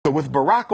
So with Barack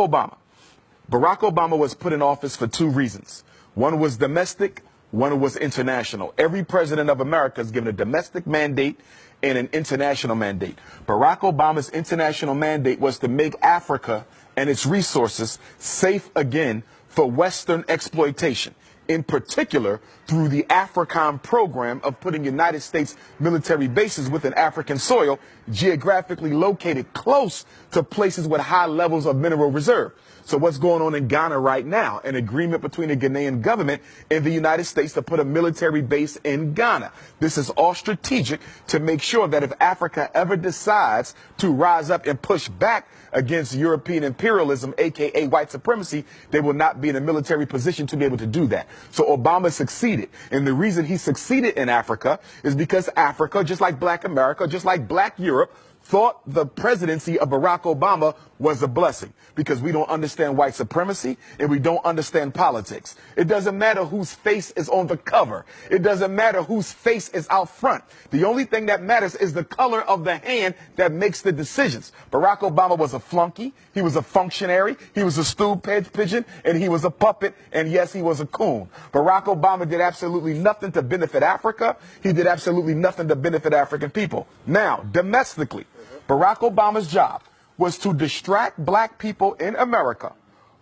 Obama was put in office for two reasons. One was domestic, one was international. Every president of America is given a domestic mandate and an international mandate. Barack Obama's international mandate was to make Africa and its resources safe again for Western exploitation, in particular through the AFRICOM program of putting United States military bases within African soil, geographically located close to places with high levels of mineral reserve. So what's going on in Ghana right now? An agreement between the Ghanaian government and the United States to put a military base in Ghana. This is all strategic to make sure that if Africa ever decides to rise up and push back against European imperialism, aka white supremacy, they will not be in a military position to be able to do that. So Obama succeeded. And the reason he succeeded in Africa is because Africa, just like Black America, just like Black Europe, thought the presidency of Barack Obama was a blessing because we don't understand white supremacy and we don't understand politics. It doesn't matter whose face is on the cover. It doesn't matter whose face is out front. The only thing that matters is the color of the hand that makes the decisions. Barack Obama was a flunky. He was a functionary. He was a stool pigeon, and he was a puppet. And yes, he was a coon. Barack Obama did absolutely nothing to benefit Africa. He did absolutely nothing to benefit African people. Now, domestically, Barack Obama's job was to distract black people in America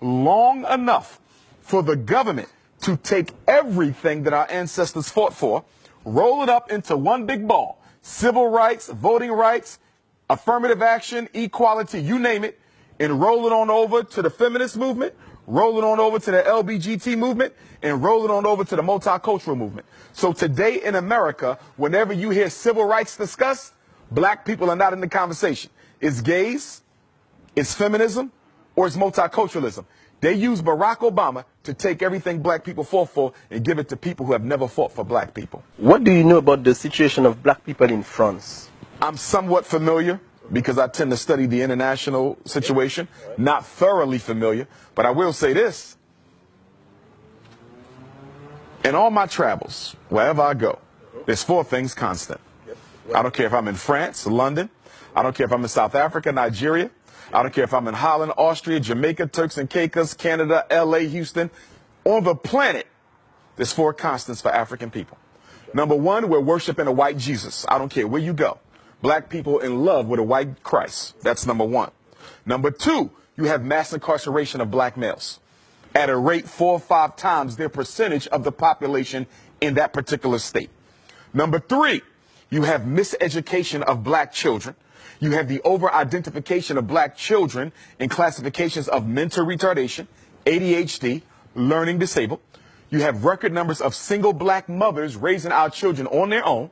long enough for the government to take everything that our ancestors fought for, roll it up into one big ball, civil rights, voting rights, affirmative action, equality, you name it, and roll it on over to the feminist movement, roll it on over to the LGBT movement, and roll it on over to the multicultural movement. So today in America, whenever you hear civil rights discussed, black people are not in the conversation. It's gays, it's feminism, or it's multiculturalism. They use Barack Obama to take everything black people fought for and give it to people who have never fought for black people. What do you know about the situation of black people in France? I'm somewhat familiar because I tend to study the international situation. Not thoroughly familiar, but I will say this. In all my travels, wherever I go, there's four things constant. I don't care if I'm in France, London. I don't care if I'm in South Africa, Nigeria. I don't care if I'm in Holland, Austria, Jamaica, Turks and Caicos, Canada, LA, Houston. On the planet, there's four constants for African people. Number one, we're worshiping a white Jesus. I don't care where you go. Black people in love with a white Christ. That's number one. Number two, you have mass incarceration of black males at a rate 4 or 5 times their percentage of the population in that particular state. Number three, you have miseducation of black children. You have the over-identification of black children in classifications of mental retardation, ADHD, learning disabled. You have record numbers of single black mothers raising our children on their own,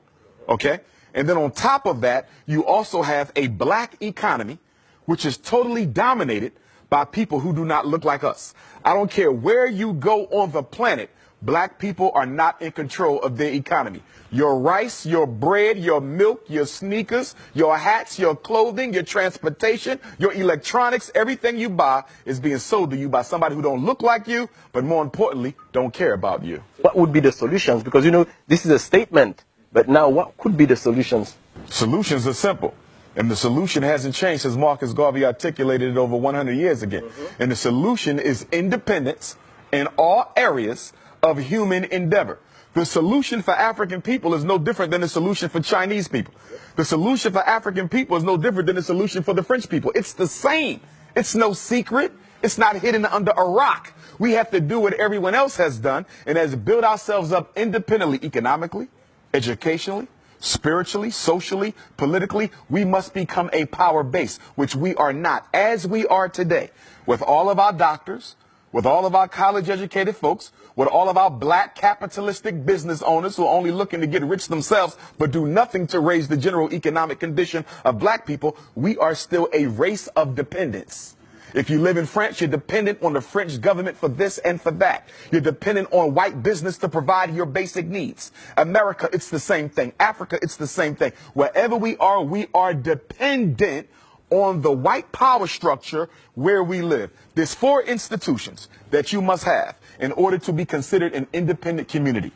okay? And then on top of that, you also have a black economy, which is totally dominated by people who do not look like us. I don't care where you go on the planet, black people are not in control of their economy. Your rice, your bread, your milk, your sneakers, your hats, your clothing, your transportation, your electronics, everything you buy is being sold to you by somebody who don't look like you, but more importantly, don't care about you. What would be the solutions? Because, you know, this is a statement, but now what could be the solutions? Solutions are simple. And the solution hasn't changed since Marcus Garvey articulated it over 100 years ago. And the solution is independence in all areas of human endeavor. The solution for African people is no different than the solution for Chinese people. The solution for African people is no different than the solution for the French people. It's the same. It's no secret. It's not hidden under a rock. We have to do what everyone else has done, and as build ourselves up independently, economically, educationally, spiritually, socially, politically. We must become a power base, which we are not, as we are today, with all of our doctors, with all of our college-educated folks, with all of our black capitalistic business owners who are only looking to get rich themselves but do nothing to raise the general economic condition of black people. We are still a race of dependence. If you live in France, you're dependent on the French government for this and for that. You're dependent on white business to provide your basic needs. America, it's the same thing. Africa, it's the same thing. Wherever we are dependent on the white power structure where we live. There's 4 institutions that you must have in order to be considered an independent community.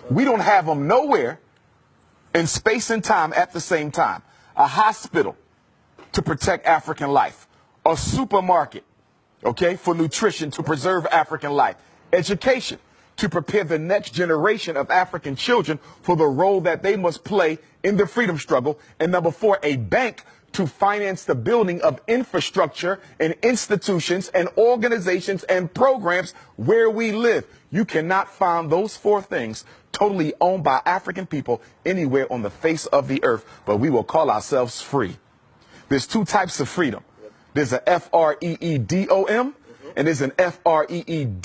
We don't have them nowhere in space and time at the same time. A hospital to protect African life. a supermarket, okay, for nutrition to preserve African life, education to prepare the next generation of African children for the role that they must play in the freedom struggle, and number 4, a bank to finance the building of infrastructure and institutions and organizations and programs where we live. You cannot find those 4 things totally owned by African people anywhere on the face of the earth, but we will call ourselves free. There's 2 types of freedom. There's a F-R-E-E-D-O-M, and there's an F-R-E-E-D-U-M-B.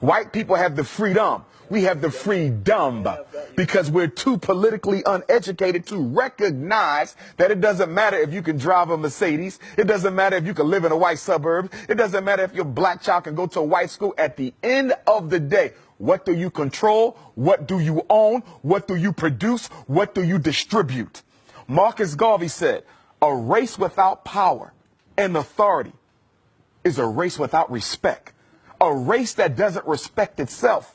White people have the freedom. We have the freedom because we're too politically uneducated to recognize that it doesn't matter if you can drive a Mercedes. It doesn't matter if you can live in a white suburb. It doesn't matter if your black child can go to a white school. At the end of the day, what do you control? What do you own? What do you produce? What do you distribute? Marcus Garvey said, a race without power and authority is a race without respect. A race that doesn't respect itself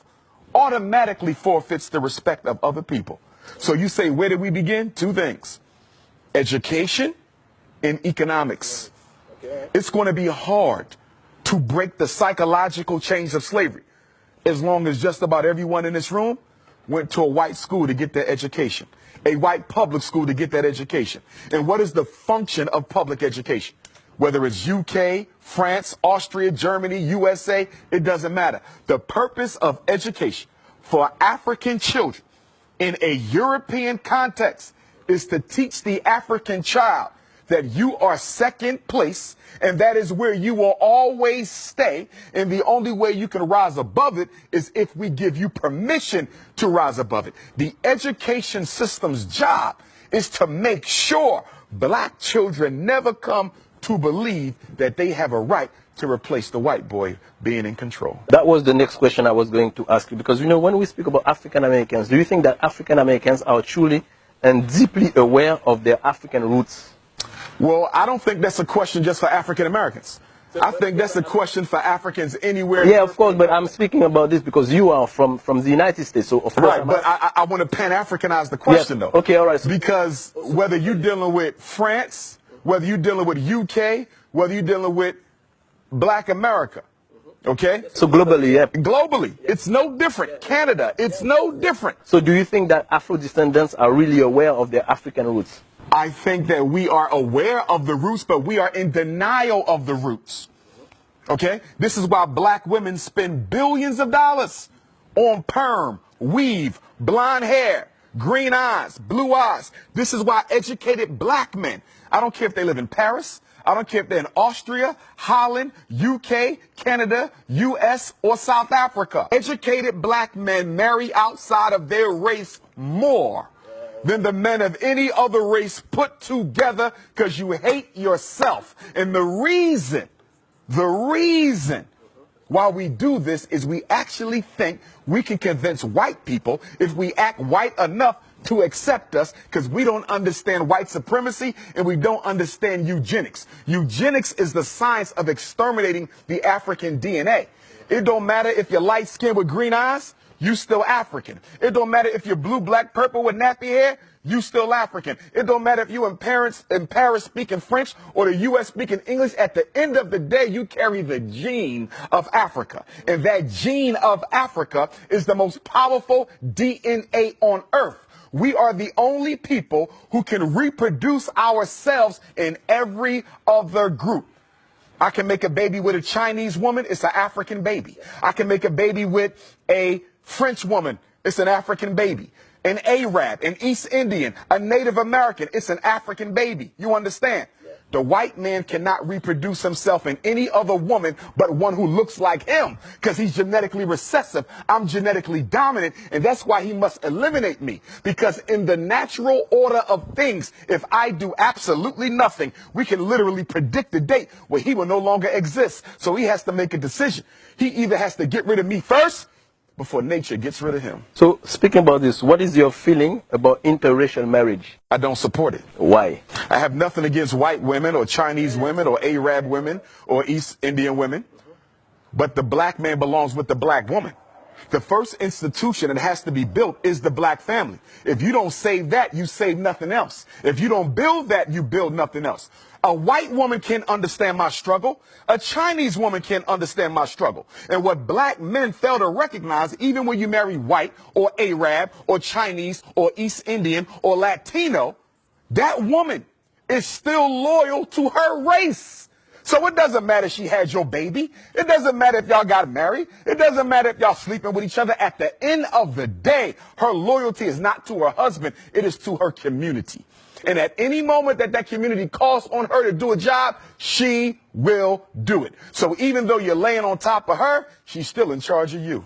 automatically forfeits the respect of other people. So you say, where did we begin? 2 things. Education and economics. It's going to be hard to break the psychological chains of slavery as long as just about everyone in this room went to a white school to get their education, a white public school to get that education. And what is the function of public education? Whether it's UK, France, Austria, Germany, USA, it doesn't matter. The purpose of education for African children in a European context is to teach the African child that you are second place, and that is where you will always stay. And the only way you can rise above it is if we give you permission to rise above it. The education system's job is to make sure black children never come to believe that they have a right to replace the white boy being in control. That was the next question I was going to ask you, because, you know, when we speak about African Americans, do you think that African Americans are truly and deeply aware of their African roots? Well, I don't think that's a question just for African Americans. I think that's a question for Africans anywhere. Yeah, of course, but I'm speaking about this because you are from the United States, so of course. Right, but I want to Pan-Africanize the question, though. Okay, all right. Because whether you're dealing with France, whether you're dealing with UK, whether you're dealing with Black America, okay? So globally, yeah. Globally, it's no different. Canada, it's no different. So do you think that Afro-descendants are really aware of their African roots? I think that we are aware of the roots, but we are in denial of the roots. Okay? This is why black women spend billions of dollars on perm, weave, blonde hair, green eyes, blue eyes. This is why educated black men, I don't care if they live in Paris, I don't care if they're in Austria, Holland, UK, Canada, US, or South Africa. Educated black men marry outside of their race more than the men of any other race put together because you hate yourself. And the reason why we do this is we actually think we can convince white people if we act white enough to accept us, because we don't understand white supremacy and we don't understand eugenics. Eugenics is the science of exterminating the African DNA. It don't matter if you're light skinned with green eyes, you still African. It don't matter if you're blue, black, purple with nappy hair, you still African. It don't matter if you in Paris speaking French or the US speaking English. At the end of the day, you carry the gene of Africa. And that gene of Africa is the most powerful DNA on earth. We are the only people who can reproduce ourselves in every other group. I can make a baby with a Chinese woman, it's an African baby. I can make a baby with a French woman, it's an African baby. An Arab, an East Indian, a Native American, it's an African baby. You understand? The white man cannot reproduce himself in any other woman but one who looks like him, because he's genetically recessive. I'm genetically dominant, and that's why he must eliminate me. Because in the natural order of things, if I do absolutely nothing, we can literally predict the date where he will no longer exist. So he has to make a decision. He either has to get rid of me first before nature gets rid of him. So speaking about this, what is your feeling about interracial marriage? I don't support it. Why? I have nothing against white women or Chinese women or Arab women or East Indian women, but the black man belongs with the black woman. The first institution that has to be built is the black family. If you don't save that, you save nothing else. If you don't build that, you build nothing else. A white woman can't understand my struggle. A Chinese woman can't understand my struggle. And what black men fail to recognize, even when you marry white or Arab or Chinese or East Indian or Latino, that woman is still loyal to her race. So it doesn't matter if she had your baby. It doesn't matter if y'all got married. It doesn't matter if y'all sleeping with each other. At the end of the day, her loyalty is not to her husband. It is to her community. And at any moment that that community calls on her to do a job, she will do it. So even though you're laying on top of her, she's still in charge of you.